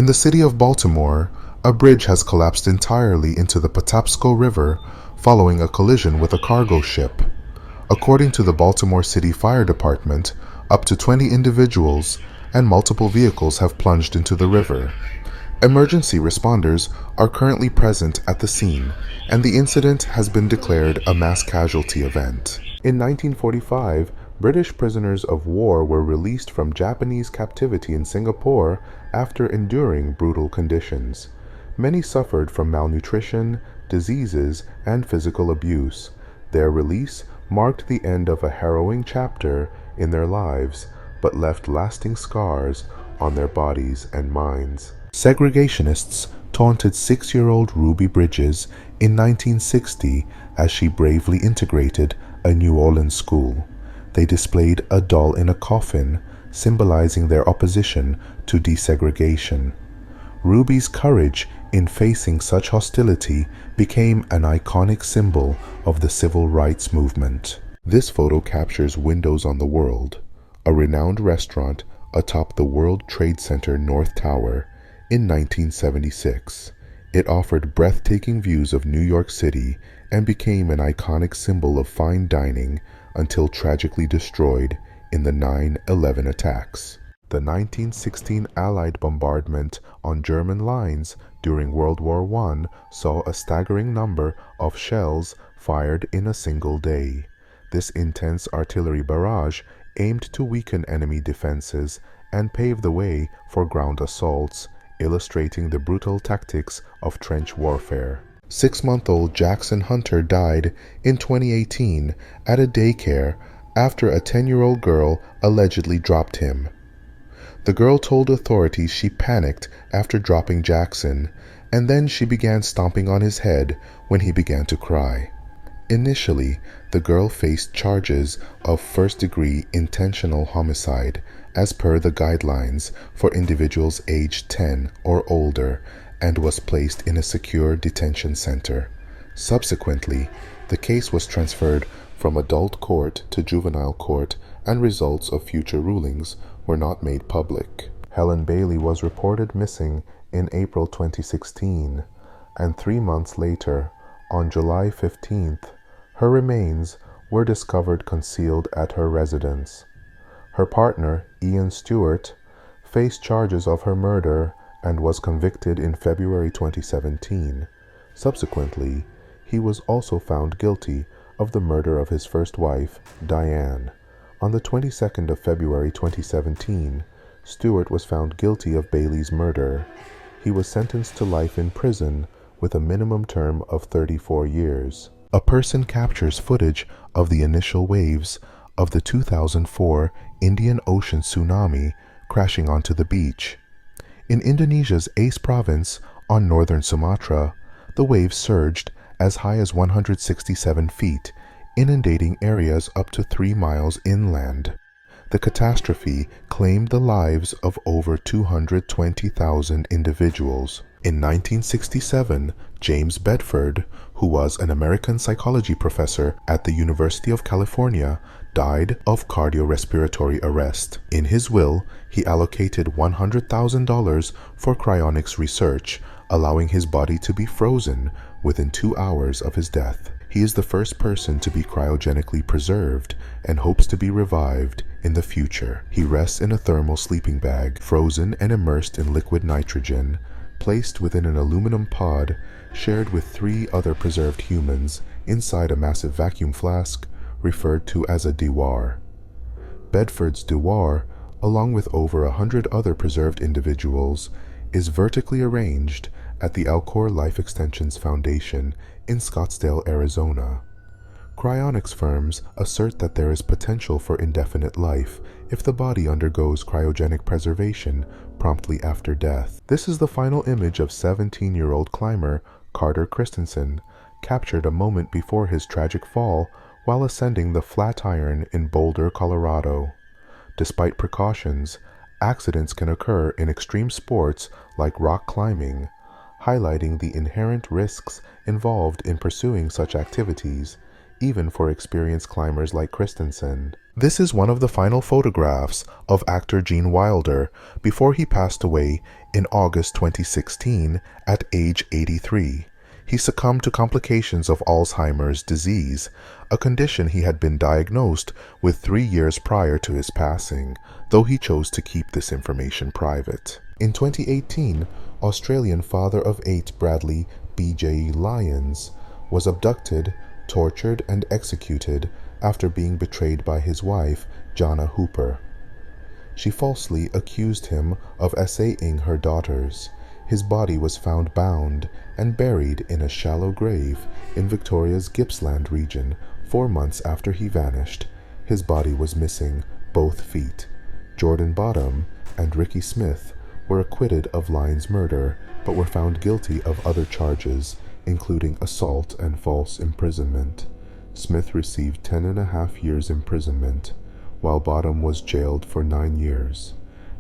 In the city of Baltimore, a bridge has collapsed entirely into the Patapsco River following a collision with a cargo ship. According to the Baltimore City Fire Department, up to 20 individuals and multiple vehicles have plunged into the river. Emergency responders are currently present at the scene, and the incident has been declared a mass casualty event. In 1945, British prisoners of war were released from Japanese captivity in Singapore after enduring brutal conditions. Many suffered from malnutrition, diseases, and physical abuse. Their release marked the end of a harrowing chapter in their lives, but left lasting scars on their bodies and minds. Segregationists taunted 6-year-old Ruby Bridges in 1960 as she bravely integrated a New Orleans school. They displayed a doll in a coffin, symbolizing their opposition to desegregation. Ruby's courage in facing such hostility became an iconic symbol of the civil rights movement. This photo captures Windows on the World, a renowned restaurant atop the World Trade Center North Tower in 1976. It offered breathtaking views of New York City and became an iconic symbol of fine dining until tragically destroyed in the 9/11 attacks. The 1916 Allied bombardment on German lines during World War I saw a staggering number of shells fired in a single day. This intense artillery barrage aimed to weaken enemy defenses and pave the way for ground assaults, illustrating the brutal tactics of trench warfare. 6-month-old Jackson Hunter died in 2018 at a daycare after a 10-year-old girl allegedly dropped him. The girl told authorities she panicked after dropping Jackson, and then she began stomping on his head when he began to cry. Initially, the girl faced charges of first-degree intentional homicide as per the guidelines for individuals aged 10 or older and was placed in a secure detention center. Subsequently, the case was transferred from adult court to juvenile court, and results of future rulings were not made public. Helen Bailey was reported missing in April 2016, and 3 months later, on July 15th, her remains were discovered concealed at her residence. Her partner, Ian Stewart, faced charges of her murder and was convicted in February 2017. Subsequently, he was also found guilty of the murder of his first wife, Diane. On the 22nd of February 2017, Stewart was found guilty of Bailey's murder. He was sentenced to life in prison with a minimum term of 34 years. A person captures footage of the initial waves of the 2004 Indian Ocean tsunami crashing onto the beach. In Indonesia's Aceh province on northern Sumatra, the waves surged as high as 167 feet, inundating areas up to 3 miles inland. The catastrophe claimed the lives of over 220,000 individuals. In 1967, James Bedford, who was an American psychology professor at the University of California, died of cardiorespiratory arrest. In his will, he allocated $100,000 for cryonics research, allowing his body to be frozen within 2 hours of his death. He is the first person to be cryogenically preserved and hopes to be revived in the future. He rests in a thermal sleeping bag, frozen and immersed in liquid nitrogen, placed within an aluminum pod shared with 3 other preserved humans inside a massive vacuum flask referred to as a dewaar. Bedford's dewaar, along with over 100 other preserved individuals, is vertically arranged at the Alcor Life Extensions Foundation in Scottsdale, Arizona. Cryonics firms assert that there is potential for indefinite life if the body undergoes cryogenic preservation promptly after death. This is the final image of 17-year-old climber Carter Christensen, captured a moment before his tragic fall while ascending the Flatiron in Boulder, Colorado. Despite precautions, accidents can occur in extreme sports like rock climbing, highlighting the inherent risks involved in pursuing such activities. even for experienced climbers like Christensen. This is one of the final photographs of actor Gene Wilder before he passed away in August 2016 at age 83. He succumbed to complications of Alzheimer's disease, a condition he had been diagnosed with 3 years prior to his passing, though he chose to keep this information private. In 2018, Australian father of 8 Bradley B.J. Lyons was abducted, tortured, and executed after being betrayed by his wife, Jana Hooper. She falsely accused him of assailing her daughters. His body was found bound and buried in a shallow grave in Victoria's Gippsland region 4 months after he vanished. His body was missing both feet. Jordan Bottom and Ricky Smith were acquitted of Lyons' murder, but were found guilty of other charges, including assault and false imprisonment. Smith received 10.5 years imprisonment, while Bottom was jailed for 9 years.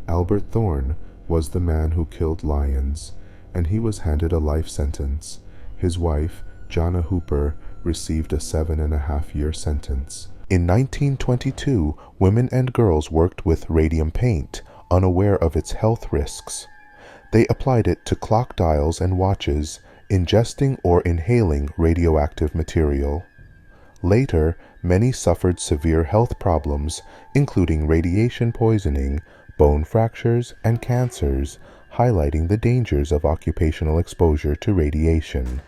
Albert Thorne was the man who killed Lyons, and he was handed a life sentence. His wife, Jana Hooper, received a 7.5-year sentence. In 1922, women and girls worked with radium paint, unaware of its health risks. They applied it to clock dials and watches, ingesting or inhaling radioactive material. Later, many suffered severe health problems, including radiation poisoning, bone fractures, and cancers, highlighting the dangers of occupational exposure to radiation.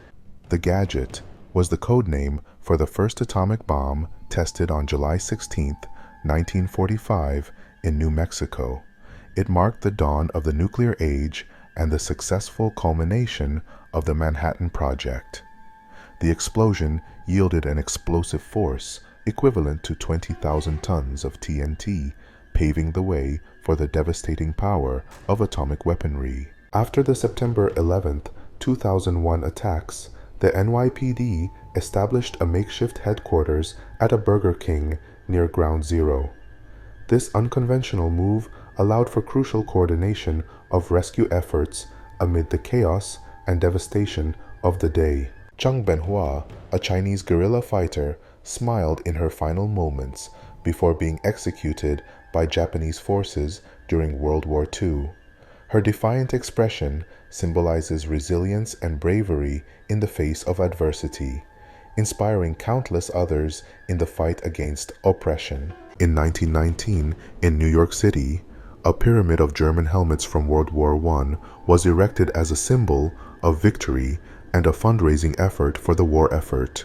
The Gadget was the code name for the first atomic bomb tested on July 16, 1945, in New Mexico. It marked the dawn of the nuclear age and the successful culmination of the Manhattan Project. The explosion yielded an explosive force equivalent to 20,000 tons of TNT, paving the way for the devastating power of atomic weaponry. After the September 11, 2001 attacks, the NYPD established a makeshift headquarters at a Burger King near Ground Zero. This unconventional move allowed for crucial coordination of rescue efforts amid the chaos and devastation of the day. Cheng Benhua, a Chinese guerrilla fighter, smiled in her final moments before being executed by Japanese forces during World War II. Her defiant expression symbolizes resilience and bravery in the face of adversity, inspiring countless others in the fight against oppression. In 1919, in New York City, a pyramid of German helmets from World War I was erected as a symbol of victory and a fundraising effort for the war effort.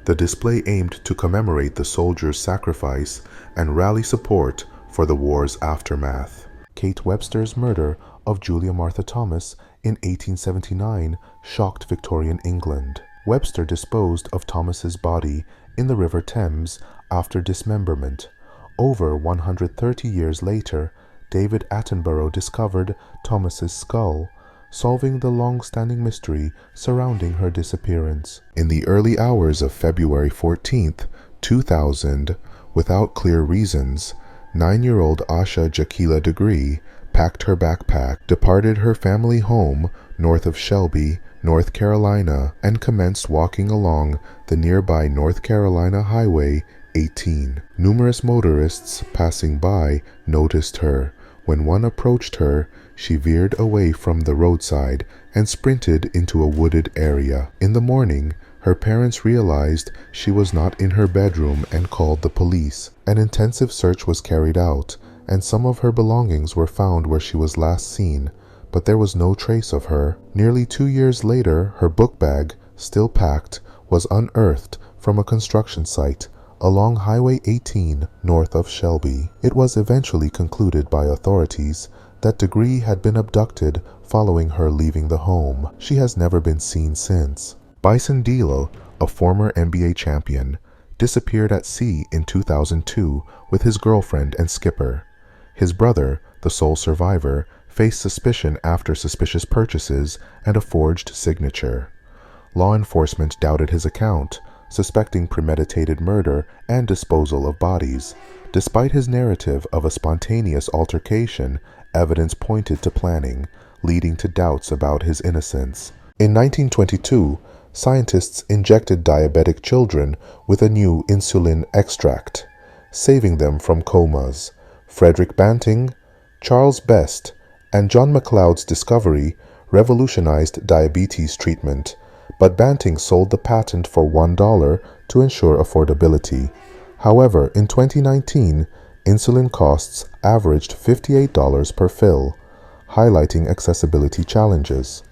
The display aimed to commemorate the soldiers' sacrifice and rally support for the war's aftermath. Kate Webster's murder of Julia Martha Thomas in 1879 shocked Victorian England. Webster disposed of Thomas's body in the River Thames after dismemberment. Over 130 years later, David Attenborough discovered Thomas's skull, solving the long-standing mystery surrounding her disappearance. In the early hours of February 14, 2000, without clear reasons, 9-year-old Asha Jakila Degree packed her backpack, departed her family home north of Shelby, North Carolina, and commenced walking along the nearby North Carolina Highway 18. Numerous motorists passing by noticed her. When one approached her, she veered away from the roadside and sprinted into a wooded area. In the morning, her parents realized she was not in her bedroom and called the police. An intensive search was carried out, and some of her belongings were found where she was last seen, but there was no trace of her. Nearly 2 years later, her book bag, still packed, was unearthed from a construction site along Highway 18 north of Shelby. It was eventually concluded by authorities that Degree had been abducted following her leaving the home. She has never been seen since. Bison Delo, a former NBA champion, disappeared at sea in 2002 with his girlfriend and skipper. His brother, the sole survivor, faced suspicion after suspicious purchases and a forged signature. Law enforcement doubted his account, suspecting premeditated murder and disposal of bodies. Despite his narrative of a spontaneous altercation, evidence pointed to planning, leading to doubts about his innocence. In 1922, scientists injected diabetic children with a new insulin extract, saving them from comas. Frederick Banting, Charles Best, and John MacLeod's discovery revolutionized diabetes treatment, but Banting sold the patent for $1 to ensure affordability. However, in 2019, insulin costs averaged $58 per fill, highlighting accessibility challenges.